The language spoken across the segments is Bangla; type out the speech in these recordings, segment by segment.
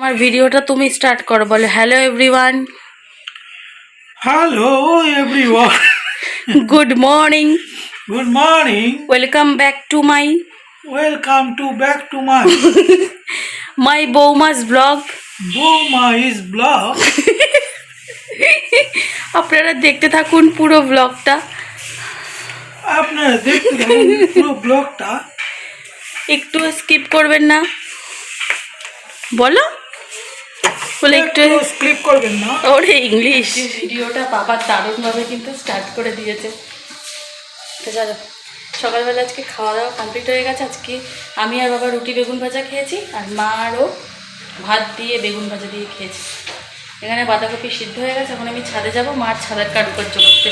আর ভিডিওটা তুমি স্টার্ট করো, বলো hello everyone. Hello everyone, good morning, good morning, welcome back to my back to my বৌমাস ব্লগ। বৌমাইস ব্লগ। আপনারা দেখতে থাকুন পুরো ব্লগটা, আপনারা দেখতে থাকুন পুরো ব্লগটা, একটু স্কিপ করবেন না। বলো, বলে একটু স্কিপ করবেন না। ওরে ইংলিশ। ভিডিওটা বাবা দারুণভাবে কিন্তু স্টার্ট করে দিয়েছে। তো চলো, সকালবেলা আজকে খাওয়া দাওয়া কমপ্লিট হয়ে গেছে। আজকে আমি আর বাবা রুটি বেগুন ভাজা খেয়েছি, আর মা আরও ভাত দিয়ে বেগুন ভাজা দিয়ে খেয়েছি। এখানে বাঁধাকপি সিদ্ধ হয়ে গেছে। এখন আমি ছাদে যাবো মার ছাদের কারুকার্য করতে।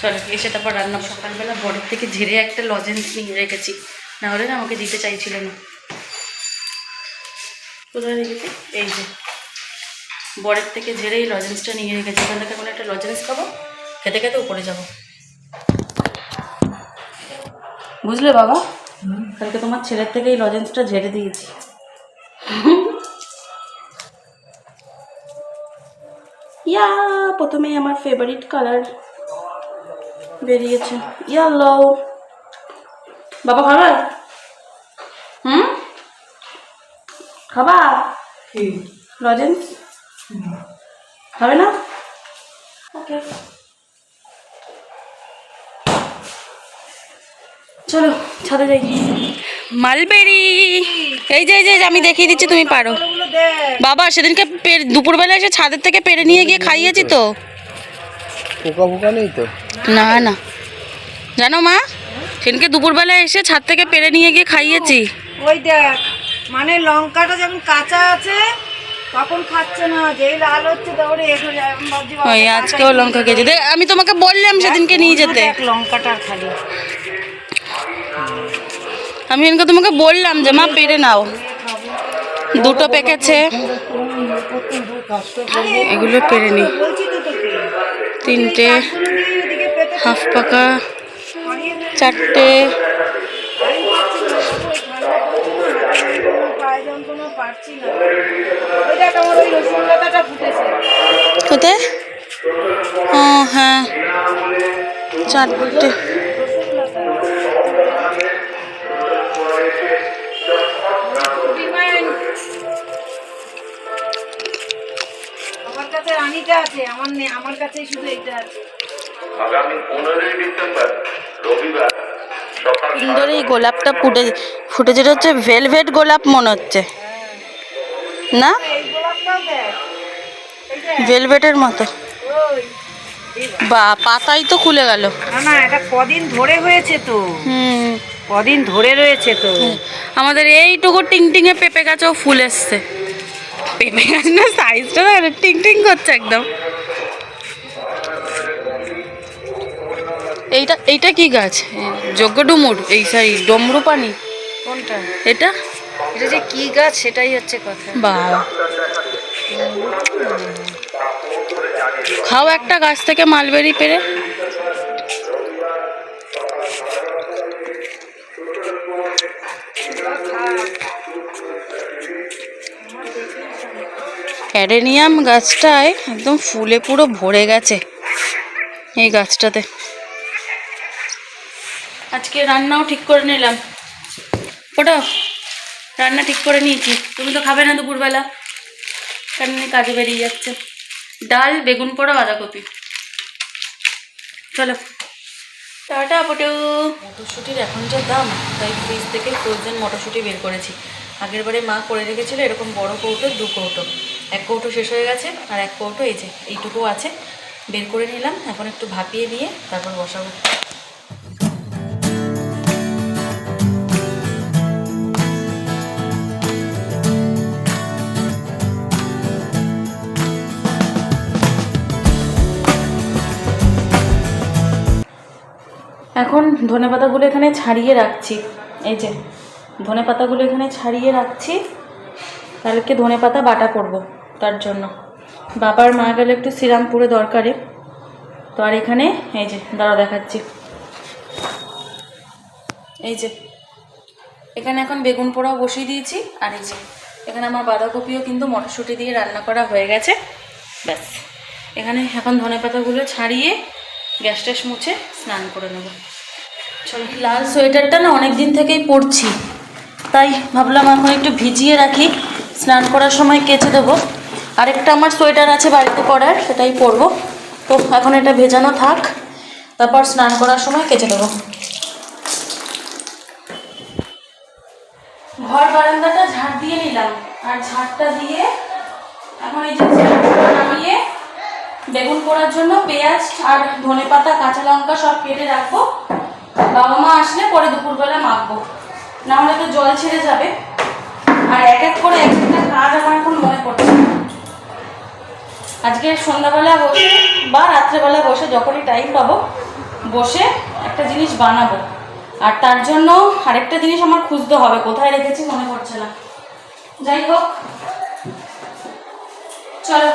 চলো, এসে তারপর রান্না। সকালবেলা বরের থেকে ঝেড়ে একটা লজেন্স নিয়ে রেখেছি, না হলে না আমাকে দিতে চাইছিল না। কোথায় রেখেছি? এই যে বরের থেকে ঝেড়ে এই লজেন্সটা নিয়ে রেখেছি। এখান থেকে কোনো একটা লজেন্স খাবো, খেতে খেতে উপরে যাবো, বুঝলে বাবা? কালকে তোমার ছেলের থেকে এই লজেন্সটা ঝেড়ে দিয়েছি। ইয়া, প্রথমেই আমার ফেভারিট কালার বেরিয়েছে, ইয়েলো। বাবা খাবার? খাবা লজেন্স? খাবে না? ওকে, চলো ছাদে যাই। মালবেরি, এই যে আমি দেখিয়ে দিচ্ছি, তুমি পারো। বাবা সেদিনকে দুপুরবেলা এসে ছাদের থেকে পেরে নিয়ে গিয়ে খাইয়েছি তো। পোকা পোকা নেই তো? না না, জানো মা, সেদিনকে দুপুরবেলা এসে ছাদ থেকে পেরে নিয়ে গিয়ে খাইয়েছি। ওই দেখ, মানে লঙ্কাটা যখন কাঁচা আছে তখন খাচ্ছে না, যেই লাল হচ্ছে তারপরে এসে যায়। ওই আজকেও লঙ্কা খেয়েছি। আমি তোমাকে বললাম সেদিনকে নিয়ে যেতে। লঙ্কাটা খালি আমি এদিনকে তোমাকে বললাম যে মা পেরে নাও। দুটো পেকেছে, এগুলো পেরে নি। তিনটে হাফ পাকা, চারটে। কোথায়? ও হ্যাঁ, চারটে। আমার কাছে রানীটা আছে, আমার কাছে শুধু এইটা আছে। আগামী 15 ডিসেম্বর রবিবার সকাল সুন্দর এই গোলাপটা ফুটে যেটা হচ্ছে ভেলভেট গোলাপ মনে হচ্ছে না? এই গোলাপটাও দেখ, ভেলভেটের মতো। বা পাতাই তো খুলে গেল। না না, এটা কদিন ধরে হয়েছে তো, কদিন ধরে রয়েছে তো। আমাদের এইটুকু টিংটিঙে পেঁপে গাছেও ফুল এসছে। পেঁপে গাছ না, সাইজটা টিং টিং করছে একদম। এইটা কি গাছ? যজ্ঞ ডুমুর, এই সরি ডমরু পানি। কোনটা? এটা এটা যে কি গাছ সেটাই হচ্ছে কথা। বাবা, খাও একটা গাছ থেকে মালবেরি পেরে। অ্যাডেনিয়াম গাছটায় একদম ফুলে পুরো ভরে গেছে এই গাছটাতে। আজকে রান্নাও ঠিক করে নিলাম। ওটা রান্না ঠিক করে নিয়েছি। তুমি তো খাবে না দুপুরবেলা, কারণ কাজে বেরিয়ে যাচ্ছে। ডাল, বেগুন পোড়া, বাঁধাকপি। চলো টাটা পটু। মটরশুঁটির এখন যা দাম, তাই ফ্রিজ থেকে ফ্রোজেন মটরশুঁটি বের করেছি। আগের বারে মা করে রেখেছিল এরকম বড় কৌটো, 2 কৌটো। 1 কৌটো শেষ হয়ে গেছে, আর 1 কৌটো এই যে এইটুকু আছে, বের করে নিলাম। এখন একটু ভাপিয়ে নিয়ে তারপর বসাবো। এখন ধনেপাতাগুলো এখানে ছাড়িয়ে রাখছি। এই যে ধনেপাতাগুলো এখানে ছাড়িয়ে রাখছি, কালকে ধনেপাতা বাটা করব। তার জন্য বাবার মা গেলে একটু শ্রীরামপুরে দরকারে, তো আর এখানে এই যে দাঁড়া দেখাচ্ছি। এই যে এখানে এখন বেগুন পোড়াও বসিয়ে দিয়েছি, আর এই যে এখানে আমার বাঁধাকপিও কিন্তু মটরশুঁটি দিয়ে রান্না করা হয়ে গেছে। ব্যাস, এখানে এখন ধনেপাতাগুলো ছাড়িয়ে গ্যাস ট্যাস মুছে স্নান করে নেব। চলো, লাল সোয়েটারটা না অনেক দিন থেকেই পরছি, তাই ভাবলাম এখন একটু ভিজিয়ে রাখি, স্নান করার সময় কেচে দেবো। আরেকটা আমার সোয়েটার আছে বাড়িতে পরার, সেটাই পরবো। তো এখন এটা ভেজানো থাক, তারপর স্নান করার সময় কেচে দেবো। ঘর বারান্দাটা ঝাড় দিয়ে নিলাম, আর ঝাড়টা দিয়ে এখন এই যে নামিয়ে বেগুন পোড়ার জন্য পেঁয়াজ আর ধনেপাতা কাঁচা লঙ্কা সব কেটে রাখবো। বাবা মা আসলে পরে দুপুরবেলা মাখবো, না হলে তো জল ছেড়ে যাবে। আর এক এক করে এক একটা কাজ আমার এখন মনে পড়ছে। আজকে সন্ধ্যাবেলা বসে বা রাত্রেবেলা বসে যখনই টাইম পাবো বসে একটা জিনিস বানাবো। আর তার জন্য আরেকটা জিনিস আমার খুঁজতে হবে, কোথায় রেখেছি মনে পড়ছে না। যাই হোক, চলো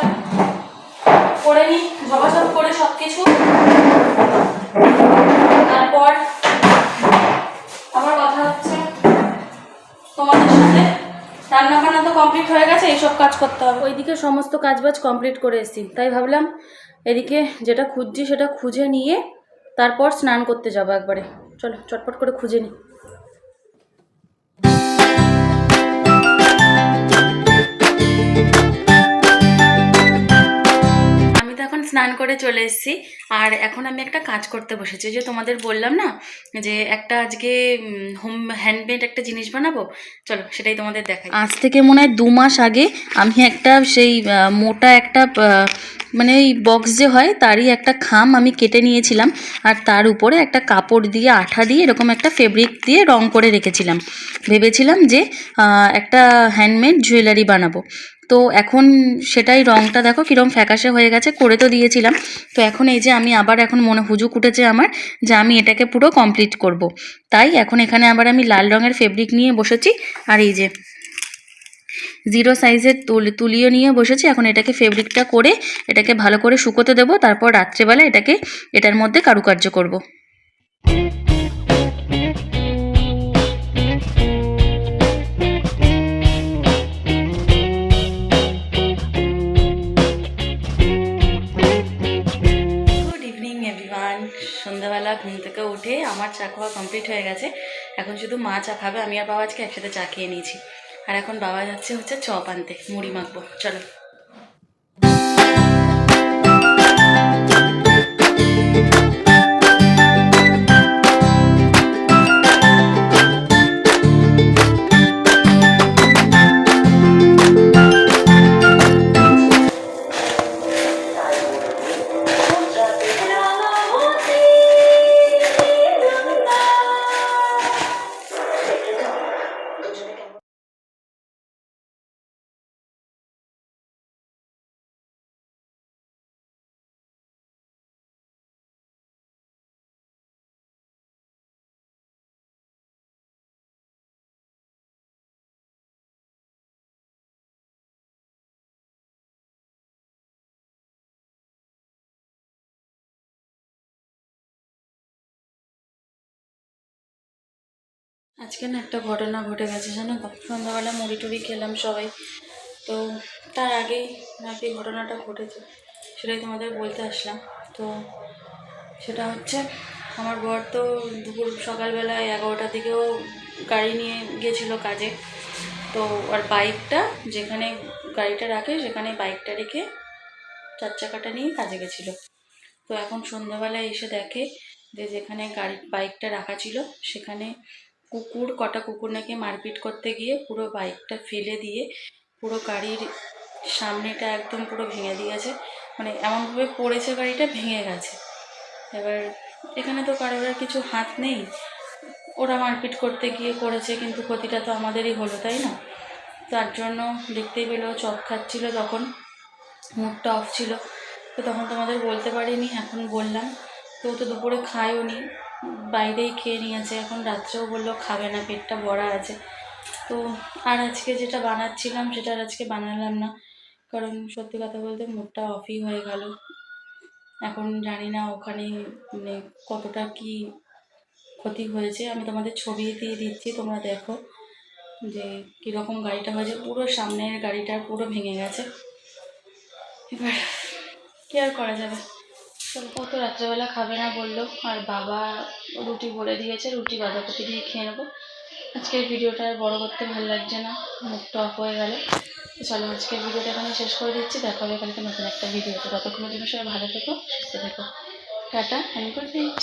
করে নিই ঝপাঝপ করে সব কিছু, তারপর আবার কথা হচ্ছে তোমাদের সাথে। রান্না বান্না তো কমপ্লিট হয়ে গেছে, এইসব কাজ করতে হবে। ওইদিকে সমস্ত কাজবাজ কমপ্লিট করে এসেছি, তাই ভাবলাম এদিকে যেটা খুঁজছি সেটা খুঁজে নিয়ে তারপর স্নান করতে যাবো একবারে। চলো চটপট করে খুঁজে নিই। আমি তো এখন স্নান করে চলে এসেছি, আর এখন আমি একটা কাজ করতে বসেছি। যে তোমাদের বললাম না যে একটা আজকে হোম হ্যান্ডমেড একটা জিনিস বানাবো, চলো সেটাই তোমাদের দেখাই। আজ থেকে মনে হয় 2 মাস আগে আমি একটা সেই মোটা একটা মানে ওই বক্স যে হয় তারই একটা খাম আমি কেটে নিয়েছিলাম, আর তার উপরে একটা কাপড় দিয়ে আঠা দিয়ে এরকম একটা ফেব্রিক দিয়ে রং করে রেখেছিলাম। ভেবেছিলাম যে একটা হ্যান্ডমেড জুয়েলারি বানাবো। তো এখন সেটাই, রংটা দেখো কীরকম ফ্যাকাশে হয়ে গেছে, করে তো দিয়েছিলাম। তো এখন এই যে আমি আবার এখন মনে হুজুক উঠেছে আমার যে আমি এটাকে পুরো কমপ্লিট করব। তাই এখন এখানে আবার আমি লাল রঙের ফেব্রিক নিয়ে বসেছি, আর এই যে 0 সাইজের তুলিও নিয়ে বসেছি। এখন এটাকে ফেব্রিকটা করে এটাকে ভালো করে শুকোতে দেবো, তারপর রাত্রেবেলা এটার মধ্যে কারুকার্য করব। সন্ধ্যাবেলা ঘুম থেকে উঠে আমার চা খাওয়া কমপ্লিট হয়ে গেছে। এখন শুধু মা চা খাবে, আমি আর বাবা আজকে একসাথে চা খেয়ে নিয়েছি। আর এখন বাবা যাচ্ছে হচ্ছে চপ আনতে, মুড়ি মাখবো। চলো। আজকে না একটা ঘটনা ঘটে গেছে জানো তো। সন্ধ্যাবেলা মুড়ি টুড়ি খেলাম সবাই, তো তার আগেই নাকি ঘটনাটা ঘটেছে, সেটাই তোমাদের বলতে আসলাম। তো সেটা হচ্ছে, আমার বর তো সকালবেলায় 11টার দিকেও গাড়ি নিয়ে গিয়েছিলো কাজে। তো আর বাইকটা যেখানে গাড়িটা রাখে সেখানে বাইকটা রেখে 4 চাকাটা নিয়ে কাজে গেছিলো। তো এখন সন্ধ্যাবেলায় এসে দেখে যে যেখানে বাইকটা রাখা ছিল সেখানে কটা কুকুর নাকি মারপিট করতে গিয়ে পুরো বাইকটা ফেলে দিয়ে পুরো গাড়ির সামনেটা একদম পুরো ভেঙে দিয়েছে। মানে এমনভাবে পড়েছে, গাড়িটা ভেঙে গেছে। এবার এখানে তো কারোর আর কিছু হাত নেই, ওরা মারপিট করতে গিয়ে করেছে, কিন্তু ক্ষতিটা তো আমাদেরই হলো, তাই না? তার জন্য দেখতেই পেলো চপ খাচ্ছিল, তখন মুডটা অফ ছিল। তো তখন তোমাদের বলতে পারিনি, এখন বললাম। তো তো দুপুরে খায়ও নি, বাইরেই খেয়ে নিয়েছে। এখন রাত্রেও বললো খাবে না, পেটটা ভরা আছে। তো আর আজকে যেটা বানাচ্ছিলাম সেটা আর আজকে বানালাম না, কারণ সত্যি কথা বলতে মুডটা অফই হয়ে গেল। এখন জানি না ওখানে মানে কতটা কি ক্ষতি হয়েছে, আমি তোমাদের ছবি দিয়ে দিচ্ছি, তোমরা দেখো। যে কীরকম গাড়িটা হয়েছে, পুরো সামনের গাড়িটা পুরো ভেঙে গেছে। এবার কী আর করা যাবে, চলো। ও তো রাত্রেবেলা খাবে না বললো, আর বাবা রুটি বলে দিয়েছে, রুটি বাঁধাকপি দিয়ে খেয়ে নেবো। আজকের ভিডিওটা আর বড় করতে ভালো লাগছে না, মুখটা অফ হয়ে গেল। তো চলো আজকের ভিডিওটা এখানে শেষ করে দিচ্ছি, দেখা হবে কালকে নতুন একটা ভিডিওতে। ততক্ষণের জন্য সবাই ভালো থেকো, সুস্থ থেকো, টাটা অ্যান্ড গুড নাইট।